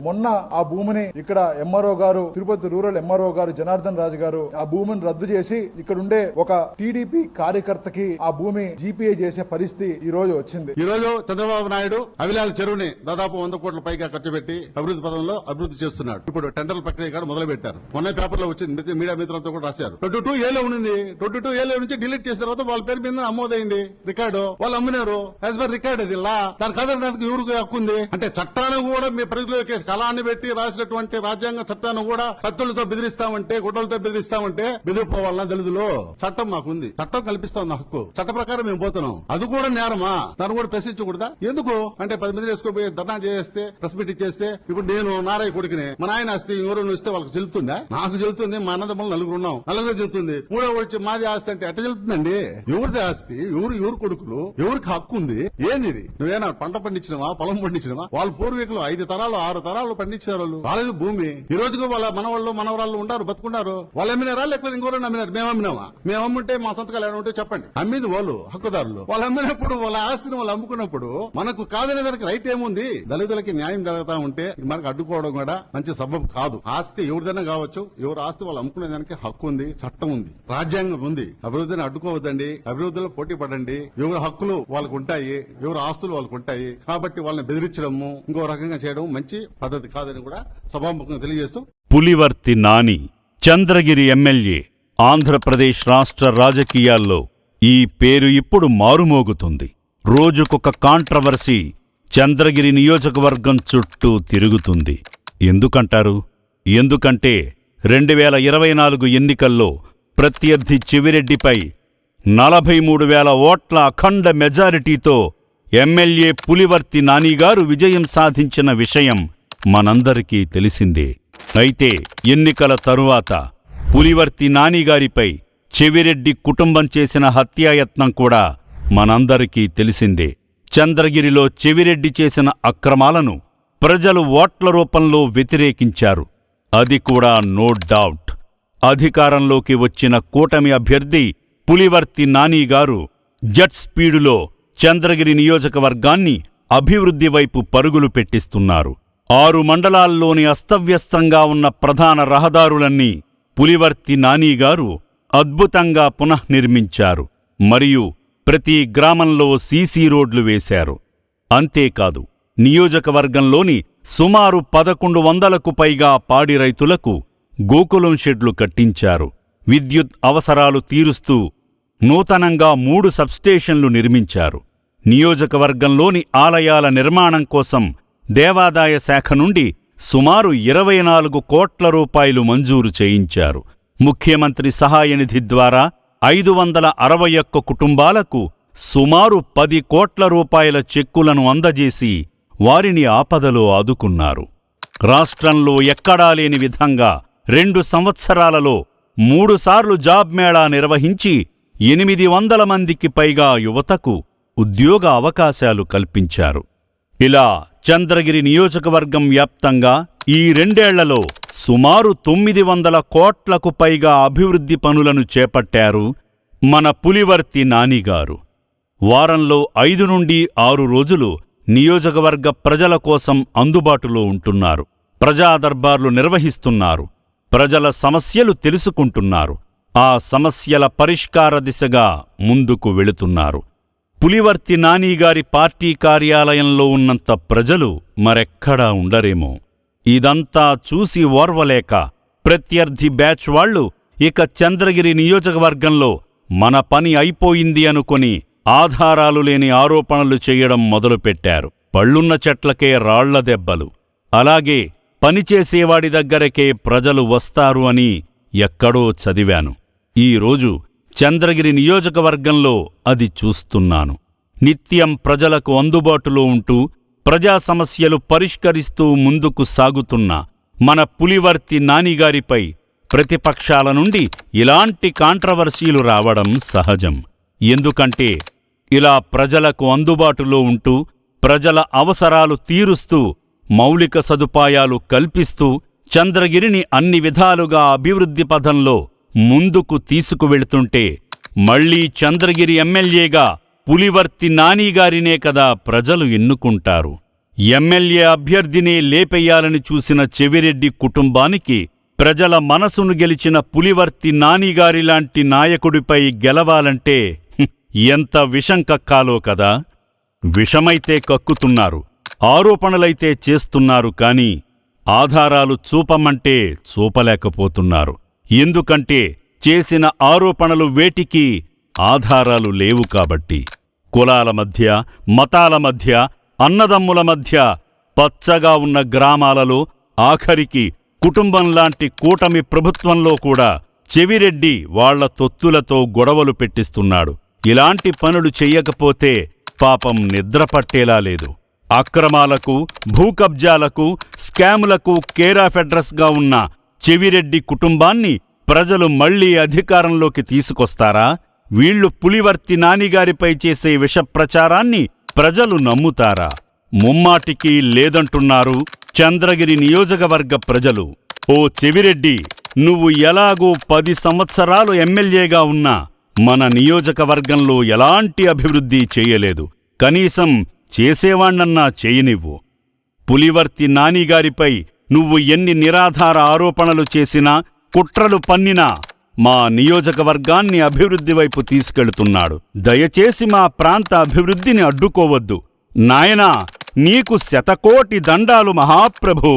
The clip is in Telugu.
మొన్న ఆ భూమిని ఇక్కడ ఎంఆర్ఓ గారు, తిరుపతి రూరల్ ఎంఆర్ఓ గారు జనార్దన్ రాజు గారు ఆ భూమిని రద్దు చేసి ఇక్కడ ఉండే ఒక టీడీపీ కార్యకర్తకి ఆ భూమి జీపీఏ చేసే పరిస్థితి ఈ రోజు వచ్చింది. ఈ రోజు చంద్రబాబు నాయుడు అవిలాల చెరువుని దాదాపు 100 కోట్ల పైగా ఖర్చు పెట్టి అభివృద్ధి పదంలో అభివృద్ధి చేస్తున్నాడు. ఇప్పుడు టెండర్ల ప్రక్రియ కూడా మొదలు పెట్టారు. మొన్న పేపర్ లో వచ్చింది, మీడియా మిత్రులతో కూడా రాశారు. 22A ఉంది. 22A నుంచి డిలీట్ చేసిన తర్వాత వాళ్ళ పేరు మీద అమ్మోదైంది రికార్డు. వాళ్ళు అమ్మినారు. యాజ్ పర్ రికార్డ్ అది లా. దాని కాదనడానికి ఎవరికి హక్కు ఉంది? అంటే చట్టాన్ని కూడా మీ ప్రజలకి కళాన్ని పెట్టి రాసినటువంటి రాజ్యాంగ చట్టాన్ని కూడా కత్తులతో బెదిరిస్తామంటే, గుడ్డలతో బెదిరిస్తామంటే బెదిరిపోవాలన్నా దళితులు. చట్టం మాకుంది, చట్టం కల్పిస్తాం హక్కు. చట్ట ప్రకారం మేము పోతున్నాం. అది కూడా నేరమా? దాన్ని కూడా ప్రశ్నించకూడదా? ఎందుకు అంటే 10 మంది వేసుకుపోయి ధర్నా చేస్తే, ప్రెస్ మీట్ ఇచ్చేస్తే, ఇప్పుడు నేను నారాయ కొడుకుని మా నాయన ఆస్తి ఎవరు ఇస్తే వాళ్ళకి చెల్లుతుందా? నాకు చెల్లుతుంది. మా అన్నదమ్ములు నలుగురు ఉన్నాం, నలుగురు చెల్లుతుంది. మూడో వచ్చి మాది ఆస్తి అంటే ఎట్ట చెల్లుతుందండి? ఎవరిది ఆస్తి? ఎవరు కొడుకులు? ఎవరికి హక్కు ఉంది? ఏంది? నువ్వేనా పంట పండించినవా, పొలం పండించినవా? వాళ్ళ పూర్వీకులు 5 తరాలు 6 తరాలు పండించారు. వాళ్ళు వాళ్ళది భూమి. ఈ రోజుకు వాళ్ళ మనవాళ్ళు మనవరాళ్ళు ఉండారు, బతుకున్నారు. వాళ్ళు అమ్మినారా లేకపోతే ఇంకోరైనా అమ్మినారు? మేము అమ్మినామా? మేము అమ్ముంటే మా సంతకాలు ఏమైనా ఉంటే చెప్పండి. అమ్మింది వాళ్ళు, హక్కుదారులు. వాళ్ళు అమ్మినప్పుడు వాళ్ళ ఆస్తిని వాళ్ళు అమ్ముకున్నప్పుడు మనకు కాదనే దానికి రైట్ ఏముంది? దళితులకి న్యాయం జరుగుతా ఉంటే మనకు అడ్డుకోవడం కూడా మంచి సబబు కాదు. ఆస్తి ఎవరిదైనా కావచ్చు, ఎవరు ఆస్తి వాళ్ళు అమ్ముకునే దానికి హక్కు ఉంది, చట్టం ఉంది, రాజ్యాంగం ఉంది. అభివృద్ధిని అడ్డుకోవద్దండి, అభివృద్ధిలో పోటీ పడండి. ఎవరి హక్కులు వాళ్ళకు ఉంటాయి, ఎవరి ఆస్తులు వాళ్ళకు ఉంటాయి. కాబట్టి వాళ్ళని బెదిరించడము, ఇంకో రకంగా చేయడం మంచి పద్ధతి కాదని కూడా సభాముఖంగా తెలియజేస్తూ. పులివర్తి నాని, చంద్రగిరి ఎమ్మెల్యే. ఆంధ్రప్రదేశ్ రాష్ట్ర రాజకీయాల్లో ఈ పేరు ఇప్పుడు మారుమోగుతుంది. రోజుకొక కాంట్రవర్సీ చంద్రగిరి నియోజకవర్గం చుట్టూ తిరుగుతుంది. ఎందుకంటారు? ఎందుకంటే 2024 ఎన్నికల్లో ప్రత్యర్థి చెవిరెడ్డిపై 43,000 ఓట్ల అఖండ మెజారిటీతో ఎమ్మెల్యే పులివర్తి నానిగారు విజయం సాధించిన విషయం మనందరికీ తెలిసిందే. అయితే ఎన్నికల తరువాత పులివర్తి నానిగారిపై చెవిరెడ్డి కుటుంబం చేసిన హత్యాయత్నం కూడా మనందరికీ తెలిసిందే. చంద్రగిరిలో చెవిరెడ్డి చేసిన అక్రమాలను ప్రజలు ఓట్ల రూపంలో వ్యతిరేకించారు. అది కూడా నో డౌట్. అధికారంలోకి వచ్చిన కూటమి అభ్యర్థి పులివర్తి నానిగారు జెట్ స్పీడులో చంద్రగిరి నియోజకవర్గాన్ని అభివృద్ధి వైపు పరుగులు పెట్టిస్తున్నారు. 6 మండలాల్లోని అస్తవ్యస్తంగా ఉన్న ప్రధాన రహదారులన్నీ పులివర్తి నానిగారు అద్భుతంగా పునఃనిర్మించారు. మరియు ప్రతి గ్రామంలో సీసీ రోడ్లు వేశారు. అంతేకాదు, నియోజకవర్గంలోని సుమారు 1100కు పైగా పాడి రైతులకు గోకులం షెడ్లు కట్టించారు. విద్యుత్ అవసరాలు తీరుస్తూ నూతనంగా 3 సబ్స్టేషన్లు నిర్మించారు. నియోజకవర్గంలోని ఆలయాల నిర్మాణం కోసం దేవాదాయ శాఖ నుండి సుమారు 24 కోట్ల రూపాయలు మంజూరు చేయించారు. ముఖ్యమంత్రి సహాయనిధి ద్వారా 561 కుటుంబాలకు సుమారు 10 కోట్ల రూపాయల చెక్కులను అందజేసి వారిని ఆపదలో ఆదుకున్నారు. రాష్ట్రంలో ఎక్కడా లేని విధంగా 2 సంవత్సరాలలో 3 సార్లు జాబ్ మేళా నిర్వహించి 800 మందికి పైగా యువతకు ఉద్యోగ అవకాశాలు కల్పించారు. ఇలా చంద్రగిరి నియోజకవర్గం వ్యాప్తంగా ఈ 2 ఏళ్లలో సుమారు 900 కోట్లకు పైగా అభివృద్ధి పనులను చేపట్టారు మన పులివర్తి నానిగారు. వారంలో 5 నుండి 6 రోజులు నియోజకవర్గ ప్రజల కోసం అందుబాటులో ఉంటున్నారు. ప్రజా దర్బార్లు నిర్వహిస్తున్నారు. ప్రజల సమస్యలు తెలుసుకుంటున్నారు. ఆ సమస్యల పరిష్కార దిశగా ముందుకు వెళుతున్నారు. పులివర్తి నానిగారి పార్టీ కార్యాలయంలో ఉన్నంత ప్రజలు మరెక్కడా ఉండరేమో. ఇదంతా చూసి ఓర్వలేక ప్రత్యర్థి బ్యాచ్ వాళ్లు ఇక చంద్రగిరి నియోజకవర్గంలో మన పని అయిపోయింది అనుకొని ఆధారాలు లేని ఆరోపణలు చేయడం మొదలుపెట్టారు. పళ్ళున్న చెట్లకే రాళ్ల దెబ్బలు. అలాగే పనిచేసేవాడి దగ్గరకే ప్రజలు వస్తారు అని ఎక్కడో చదివాను. ఈరోజు చంద్రగిరి నియోజకవర్గంలో అది చూస్తున్నాను. నిత్యం ప్రజలకు అందుబాటులో ఉంటూ ప్రజా సమస్యలు పరిష్కరిస్తూ ముందుకు సాగుతున్న మన పులివర్తి నానిగారిపై ప్రతిపక్షాల నుండి ఇలాంటి కాంట్రవర్సీలు రావడం సహజం. ఎందుకంటే ఇలా ప్రజలకు అందుబాటులో ఉంటూ ప్రజల అవసరాలు తీరుస్తూ మౌలిక సదుపాయాలు కల్పిస్తూ చంద్రగిరిని అన్ని విధాలుగా అభివృద్ధి పథంలో ముందుకు తీసుకువెళుతుంటే మళ్లీ చంద్రగిరి ఎమ్మెల్యేగా పులివర్తి నానిగారినే కదా ప్రజలు ఎన్నుకుంటారు. ఎమ్మెల్యే అభ్యర్థినే లేపెయ్యాలని చూసిన చెవిరెడ్డి కుటుంబానికి ప్రజల మనసును గెలిచిన పులివర్తి నానిగారిలాంటి నాయకుడిపై గెలవాలంటే ఎంత విషం కక్కాలో కదా. విషమైతే కక్కుతున్నారు, ఆరోపణలైతే చేస్తున్నారు, కాని ఆధారాలు చూపమంటే చూపలేకపోతున్నారు. ఎందుకంటే చేసిన ఆరోపణలు వేటికి ఆధారాలు లేవు కాబట్టి. కులాల మధ్య, మతాల మధ్య, అన్నదమ్ముల మధ్య పచ్చగా ఉన్న గ్రామాలలో ఆఖరికి కుటుంబంలాంటి కూటమి ప్రభుత్వంలో కూడా చెవిరెడ్డి వాళ్ల తొత్తులతో గొడవలు పెట్టిస్తున్నాడు. ఇలాంటి పనులు చెయ్యకపోతే పాపం నిద్రపట్టేలా లేదు. అక్రమాలకు, భూకబ్జాలకు, స్కాములకు కేరాఫ్ అడ్రస్గా ఉన్న చెవిరెడ్డి కుటుంబాన్ని ప్రజలు మళ్లీ అధికారంలోకి తీసుకొస్తారా? వీళ్లు పులివర్తి నానిగారిపై చేసే విషప్రచారాన్ని ప్రజలు నమ్ముతారా? ముమ్మాటికి లేదంటున్నారు చంద్రగిరి నియోజకవర్గ ప్రజలు. ఓ చెవిరెడ్డి, నువ్వు ఎలాగూ 10 సంవత్సరాలు ఎమ్మెల్యేగా ఉన్నా మన నియోజకవర్గంలో ఎలాంటి అభివృద్ధి చేయలేదు. కనీసం చేసేవాణ్ణన్నా చేయనివ్వు. పులివర్తి నానిగారిపై నువ్వు ఎన్ని నిరాధార ఆరోపణలు చేసినా, కుట్రలు పన్నినా మా నియోజకవర్గాన్ని అభివృద్ధి వైపు తీసుకెళ్తున్నాడు. దయచేసి మా ప్రాంత అభివృద్ధిని అడ్డుకోవద్దు. నాయనా, నీకు శతకోటి దండాలు మహాప్రభూ.